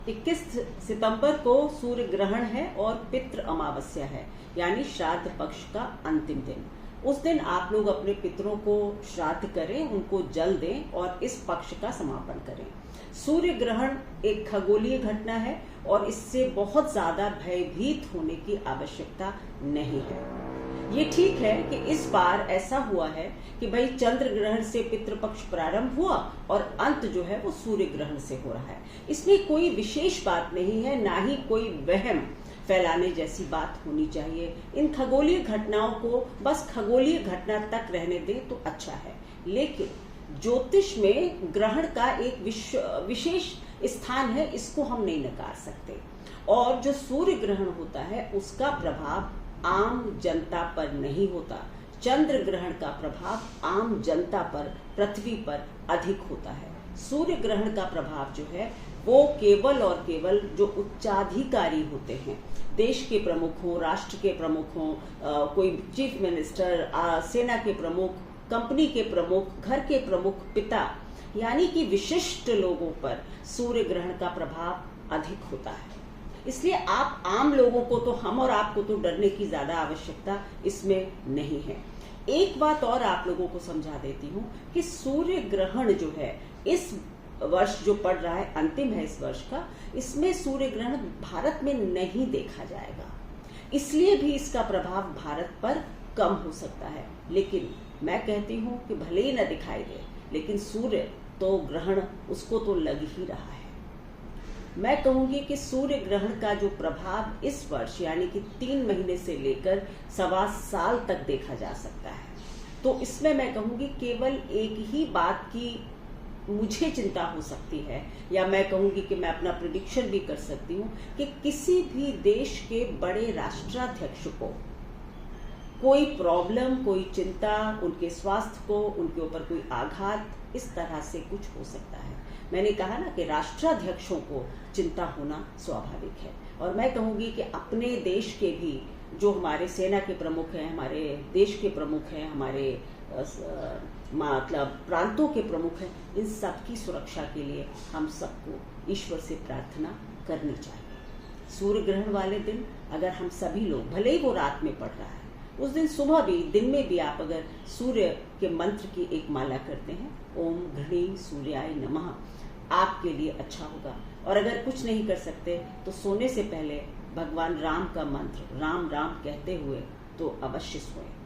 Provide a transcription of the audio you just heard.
21 सितंबर को सूर्य ग्रहण है और पितृ अमावस्या है, यानी श्राद्ध पक्ष का अंतिम दिन। उस दिन आप लोग अपने पितरों को श्राद्ध करें, उनको जल दें और इस पक्ष का समापन करें। सूर्य ग्रहण एक खगोलीय घटना है और इससे बहुत ज्यादा भयभीत होने की आवश्यकता नहीं है। ये ठीक है कि इस बार ऐसा हुआ है कि भाई चंद्र ग्रहण से पितृपक्ष प्रारंभ हुआ और अंत जो है वो सूर्य ग्रहण से हो रहा है। इसमें कोई विशेष बात नहीं है, ना ही कोई वहम फैलाने जैसी बात होनी चाहिए। इन खगोलीय घटनाओं को बस खगोलीय घटना तक रहने दें तो अच्छा है। लेकिन ज्योतिष में ग्रहण का एक विशेष स्थान है, इसको हम नहीं नकार सकते। और जो सूर्य ग्रहण होता है उसका प्रभाव आम जनता पर नहीं होता। चंद्र ग्रहण का प्रभाव आम जनता पर, पृथ्वी पर अधिक होता है। सूर्य ग्रहण का प्रभाव जो है वो केवल और केवल जो उच्चाधिकारी होते हैं, देश के प्रमुख हो, राष्ट्र के प्रमुख हो, कोई चीफ मिनिस्टर, सेना के प्रमुख, कंपनी के प्रमुख, घर के प्रमुख, पिता, यानी कि विशिष्ट लोगों पर सूर्य ग्रहण का प्रभाव अधिक होता है। इसलिए आप आम लोगों को तो, हम और आपको तो डरने की ज्यादा आवश्यकता इसमें नहीं है। एक बात और आप लोगों को समझा देती हूँ कि सूर्य ग्रहण जो है इस वर्ष जो पड़ रहा है, अंतिम है इस वर्ष का, इसमें सूर्य ग्रहण भारत में नहीं देखा जाएगा। इसलिए भी इसका प्रभाव भारत पर कम हो सकता है। लेकिन मैं कहती हूँ कि भले ही न दिखाई दे, लेकिन सूर्य तो ग्रहण उसको तो लग ही रहा है। मैं कहूंगी कि सूर्य ग्रहण का जो प्रभाव इस वर्ष यानी कि 3 महीने से लेकर 1.25 साल तक देखा जा सकता है। तो इसमें मैं कहूंगी केवल एक ही बात की मुझे चिंता हो सकती है, या मैं कहूंगी कि मैं अपना प्रेडिक्शन भी कर सकती हूँ कि किसी भी देश के बड़े राष्ट्राध्यक्ष को कोई प्रॉब्लम, कोई चिंता, उनके स्वास्थ्य को, उनके ऊपर कोई आघात, इस तरह से कुछ हो सकता है। मैंने कहा ना कि राष्ट्राध्यक्षों को चिंता होना स्वाभाविक है। और मैं कहूंगी कि अपने देश के भी जो हमारे सेना के प्रमुख हैं, हमारे देश के प्रमुख हैं, हमारे मतलब प्रांतों के प्रमुख हैं, इन सब की सुरक्षा के लिए हम सबको ईश्वर से प्रार्थना करनी चाहिए। सूर्य ग्रहण वाले दिन अगर हम सभी लोग, भले ही वो रात में पड़ रहा है, उस दिन सुबह भी, दिन में भी आप अगर सूर्य के मंत्र की एक माला करते हैं, ओम घृणी सूर्याय नमः, आपके लिए अच्छा होगा। और अगर कुछ नहीं कर सकते तो सोने से पहले भगवान राम का मंत्र राम राम कहते हुए तो अवश्य सोएं।